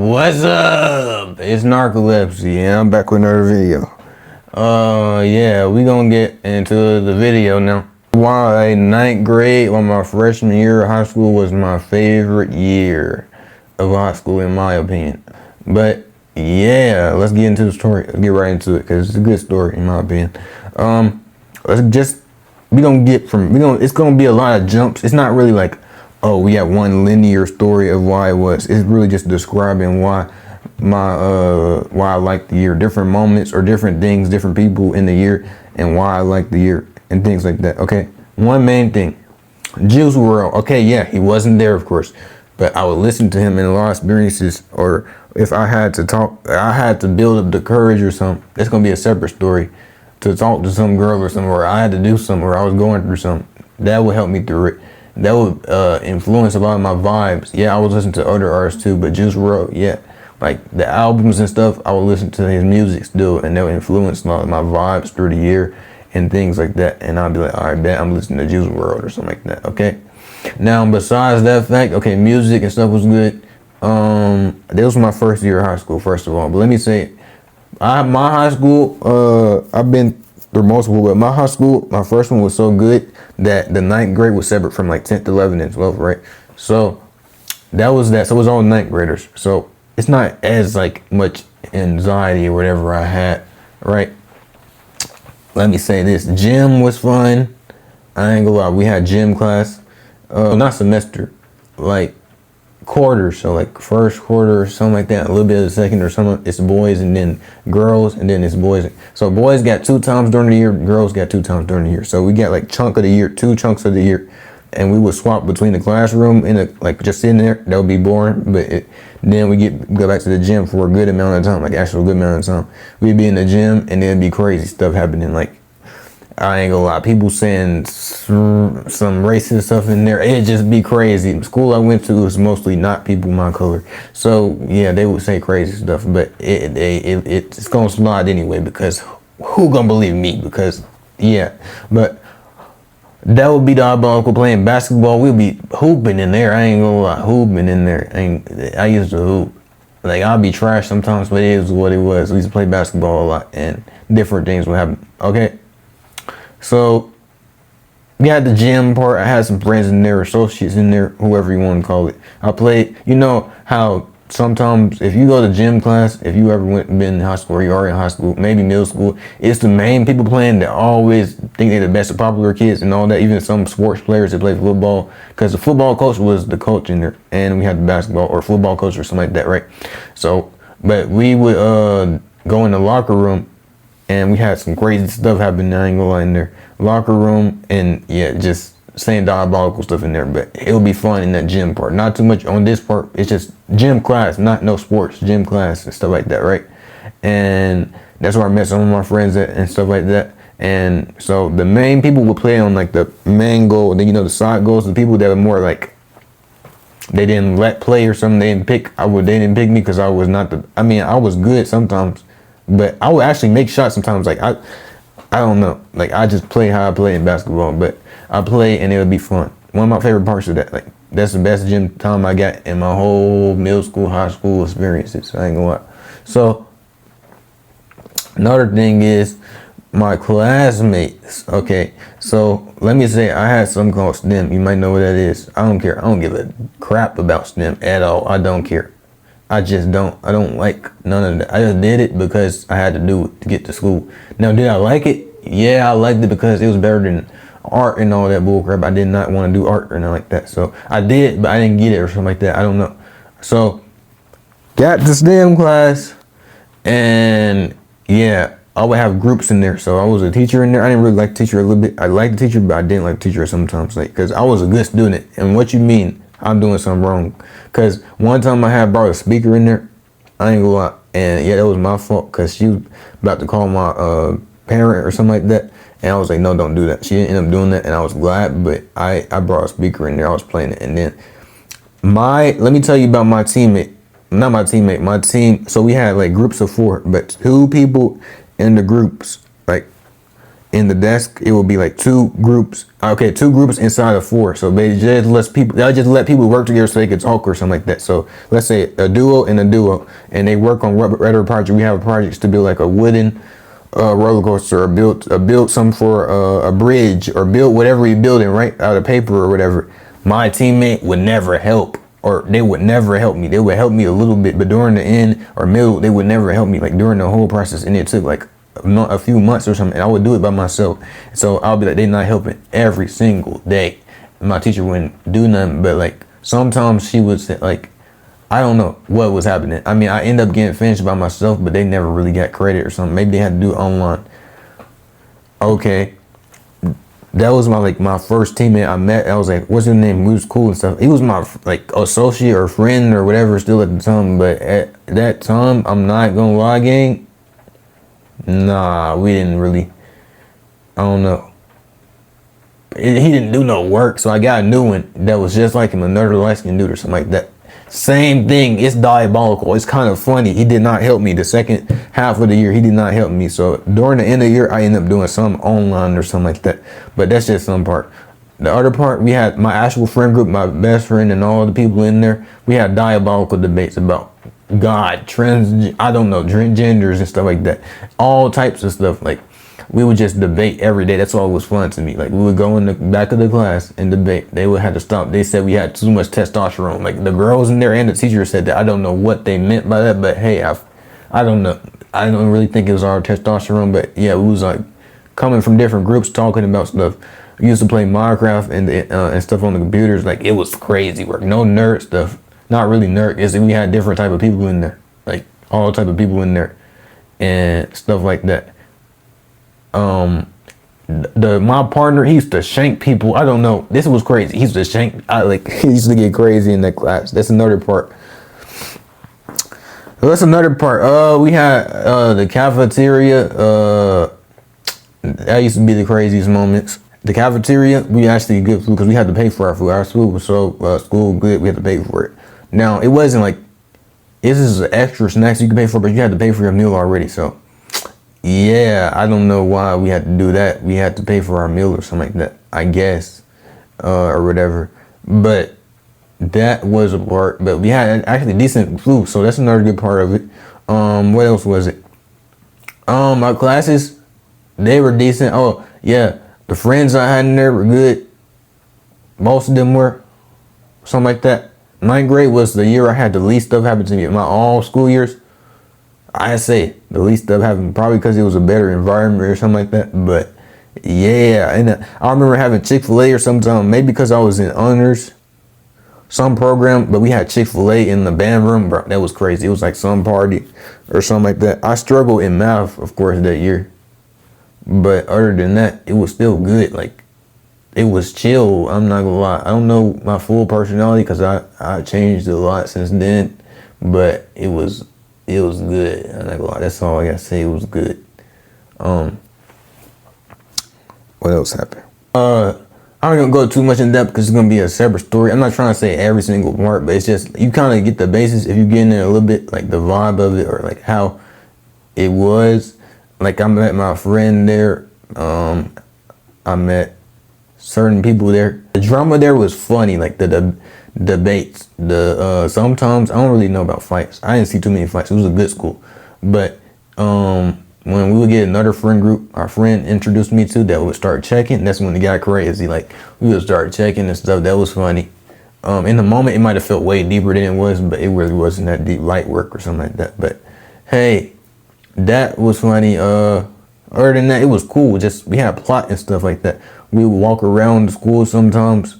What's up? It's Narcolepsy, and I'm back with another video. Yeah, we gonna get into the video now. Why ninth grade, or my freshman year of high school, was my favorite year of high school, in my opinion. But yeah, let's get into the story. Let's get right into it, cause it's a good story, in my opinion. It's gonna be a lot of jumps. It's not really like, oh, we have one linear story of why it was. It's really just describing why I like the year, different moments or different things, different people in the year, and why I like the year and things like that. Okay, one main thing, Juice WRLD. Okay, yeah, he wasn't there, of course, but I would listen to him in a lot of experiences, or if I had to talk, I had to build up the courage or something. That's gonna be a separate story. To talk to some girl or something, or I had to do something, or I was going through something. That would help me through it. That would influence a lot of my vibes. Yeah, I would listen to other artists too, but Juice WRLD, yeah, like the albums and stuff, I would listen to his music still, and that would influence a lot of my vibes through the year and things like that. And I'd be like, all right, bet I'm listening to Juice WRLD or something like that. Okay. Now, besides that fact, okay, music and stuff was good. This was my first year of high school, first of all. But let me say, my high school, I've been through multiple, but my high school, my first one was so good that the ninth grade was separate from like 10th, 11th, and 12th, right? So that was that. So it was all ninth graders. So it's not as like much anxiety or whatever I had, right? Let me say this, gym was fun. I ain't gonna lie, we had gym class, not semester, like quarters, so like first quarter or something like that, a little bit of the second or something. It's boys and then girls, and then it's boys. So boys got 2 times during the year, girls got 2 times during the year. So we got like chunk of the year, 2 chunks of the year, and we would swap between the classroom and like just sitting there. That would be boring, but then we go back to the gym for a good amount of time, like actual good amount of time. We'd be in the gym, and there'd be crazy stuff happening. Like, I ain't gonna lie, people saying some racist stuff in there. It'd just be crazy. The school I went to was mostly not people my color. So yeah, they would say crazy stuff, but it's gonna slide anyway, because who gonna believe me? Because yeah, but that would be diabolical. Playing basketball, we'd be hooping in there. I ain't gonna lie, hooping in there. I used to hoop. Like, I'd be trash sometimes, but it is what it was. We used to play basketball a lot, and different things would happen. Okay. So we had the gym part. I had some friends in there, associates in there, whoever you want to call it. I played, you know how sometimes if you go to gym class, if you ever been in high school, or you are in high school, maybe middle school, it's the main people playing that always think they're the best, the popular kids and all that. Even some sports players that play football, because the football coach was the coach in there, and we had the basketball or football coach or something like that, right? So, but we would go in the locker room, and we had some crazy stuff happening. I ain't gonna lie, in there locker room, and yeah, just saying diabolical stuff in there. But it'll be fun in that gym part. Not too much on this part. It's just gym class, not no sports, gym class and stuff like that, right? And that's where I met some of my friends at and stuff like that. And so the main people would play on like the main goal. Then, you know, the side goals, the people that were more like, they didn't let play or something. They didn't pick me because I was not I was good sometimes, but I would actually make shots sometimes. Like, I don't know. Like, I just play how I play in basketball, but I play and it would be fun. One of my favorite parts of that, like, that's the best gym time I got in my whole middle school, high school experiences. I ain't gonna lie. So another thing is my classmates. Okay, so let me say I had something called STEM. You might know what that is. I don't care. I don't give a crap about STEM at all. I don't care. I just don't. I don't like none of that. I just did it because I had to do it to get to school. Now, did I like it? Yeah, I liked it because it was better than art and all that bullcrap. I did not want to do art or nothing like that. So I did, but I didn't get it or something like that. I don't know. So got to STEM class, and yeah, I would have groups in there. So I was a teacher in there. I didn't really like the teacher a little bit. I liked the teacher, but I didn't like the teacher sometimes, like, because I was a good student. And what you mean I'm doing something wrong? Because one time I had brought a speaker in there. I ain't gonna lie. And yeah, that was my fault, because she was about to call my parent or something like that. And I was like, no, don't do that. She didn't end up doing that, and I was glad, but I brought a speaker in there. I was playing it. And then let me tell you about my teammate. Not my teammate, my team. So we had like groups of 4, but 2 people in the groups, like, in the desk, it will be like two groups. Okay, two groups inside of four. So they just let people work together so they could talk or something like that. So let's say a duo and a duo, and they work on whatever project. We have projects to build like a wooden roller coaster, or build some for a bridge, or build whatever you're building, right, out of paper or whatever. My teammate would never help, or they would never help me. They would help me a little bit, but during the end or middle, they would never help me, like during the whole process. And it took like a few months or something, and I would do it by myself. So I'll be like, they're not helping every single day. My teacher wouldn't do nothing, but like sometimes she would say, like, I don't know what was happening. I mean, I end up getting finished by myself, but they never really got credit or something. Maybe they had to do it online. Okay, that was my first teammate I met. I was like, what's his name? We was cool and stuff. He was my like associate or friend or whatever still at the time. But at that time, I'm not gonna lie, gang. Nah, we didn't really. I don't know. He didn't do no work, so I got a new one that was just like him, another light-skinned dude or something like that. Same thing. It's diabolical. It's kind of funny. He did not help me the second half of the year. He did not help me. So during the end of the year, I ended up doing some online or something like that. But that's just some part. The other part, we had my actual friend group, my best friend, and all the people in there. We had diabolical debates about God, I don't know, genders and stuff like that. All types of stuff. Like, we would just debate every day. That's all was fun to me. Like, we would go in the back of the class and debate. They would have to stop. They said we had too much testosterone. Like, the girls in there and the teacher said that. I don't know what they meant by that, but hey, I don't know. I don't really think it was our testosterone, but yeah, we was like coming from different groups talking about stuff. We used to play Minecraft and stuff on the computers. Like, it was crazy work. No nerd stuff. Not really nerd. We had different type of people in there. Like, all type of people in there and stuff like that. My partner, he used to shank people. I don't know. This was crazy. He used to shank. He used to get crazy in that class. That's another part. That's another part. We had the cafeteria. That used to be the craziest moments. The cafeteria, we actually good food because we had to pay for our food. Our food was so school good, we had to pay for it. Now, it wasn't like this is extra snacks you can pay for, but you had to pay for your meal already. So yeah, I don't know why we had to do that. We had to pay for our meal or something like that, I guess, or whatever. But that was a part. But we had actually decent food, so that's another good part of it. What else was it? My classes, they were decent. Oh yeah, the friends I had in there were good. Most of them were, something like that. 9th grade was the year I had the least stuff happen to me. In my all school years, I say the least stuff happened, probably because it was a better environment or something like that. But yeah, and I remember having Chick-fil-A or something, maybe because I was in honors, some program, but we had Chick-fil-A in the band room, bro. That was crazy. It was like some party or something like that. I struggled in math, of course, that year. But other than that, it was still good. Like, it was chill. I'm not gonna lie. I don't know my full personality because I changed a lot since then, but it was good. I'm not gonna lie. That's all I gotta say. It was good. What else happened? I'm not gonna go too much in depth because it's gonna be a separate story. I'm not trying to say every single part, but it's just you kind of get the basis if you get in there a little bit, like the vibe of it or like how it was. Like, I met my friend there. I met certain people there. The drama there was funny, like the debates. Sometimes I don't really know about fights. I didn't see too many fights. It was a good school, but when we would get another friend group, our friend introduced me to that would start checking. That's when it got crazy. Like, we would start checking and stuff. That was funny. In the moment, it might have felt way deeper than it was, but it really wasn't that deep, light work or something like that. But hey, that was funny. Other than that, it was cool. Just we had plot and stuff like that. We would walk around the school sometimes.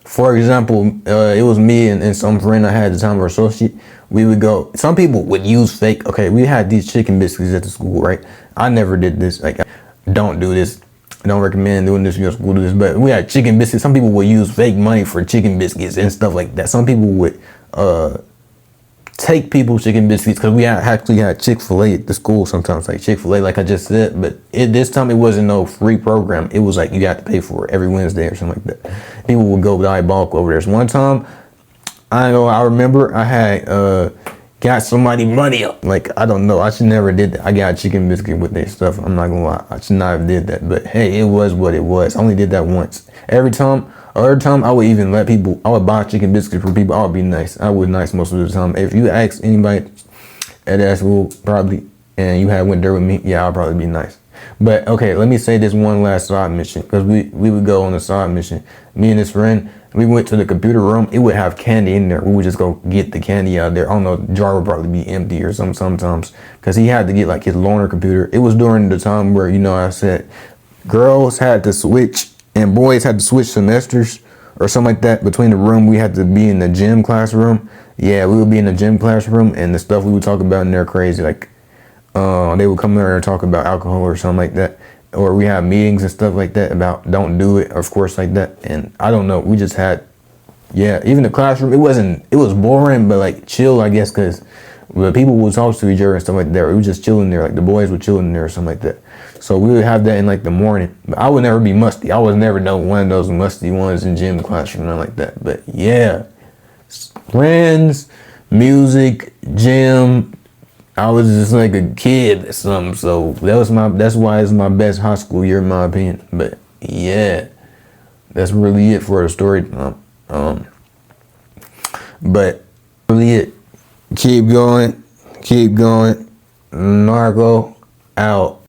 For example, it was me and some friend I had at the time, or associate. We would go. Some people would use fake. Okay, we had these chicken biscuits at the school, right? I never did this. Like, don't do this. I don't recommend doing this. Your school do this. But we had chicken biscuits. Some people would use fake money for chicken biscuits and stuff like that. Some people would take people's chicken biscuits because we actually had Chick-fil-A at the school sometimes, like Chick-fil-A, like I just said. But this time it wasn't no free program. It was like you had to pay for it every Wednesday or something like that. People would go diabolical over there. So one time, I remember I had got somebody money up. Like, I don't know. I should never did that. I got a chicken biscuit with their stuff. I'm not gonna lie. I should not have did that. But hey, it was what it was. I only did that once. Other time I would even let people, I would buy chicken biscuits for people. I would be nice. I was nice most of the time. If you ask anybody at that school, probably, and you had went there with me, yeah, I'll probably be nice. But okay, let me say this one last side mission, because we would go on a side mission. Me and this friend, we went to the computer room. It would have candy in there. We would just go get the candy out there. I don't know, the jar would probably be empty or something sometimes, because he had to get like his loaner computer. It was during the time where, you know, I said girls had to switch and boys had to switch semesters or something like that between the room. We had to be in the gym classroom. Yeah, we would be in the gym classroom, and the stuff we would talk about in there crazy. Like, they would come there and talk about alcohol or something like that. Or we have meetings and stuff like that about don't do it, of course, like that. And I don't know, we just had, yeah, even the classroom, it was boring, but like chill, I guess, because the people would talk to each other and stuff like that. We would just chill in there, like the boys would chill in there or something like that. So we would have that in like the morning. But I would never be musty. I was never one of those musty ones in gym classroom, nothing like that. But yeah, friends, music, gym. I was just like a kid or something. So that's why it's my best high school year in my opinion. But yeah, that's really it for the story. But really it. Keep going. Narco out.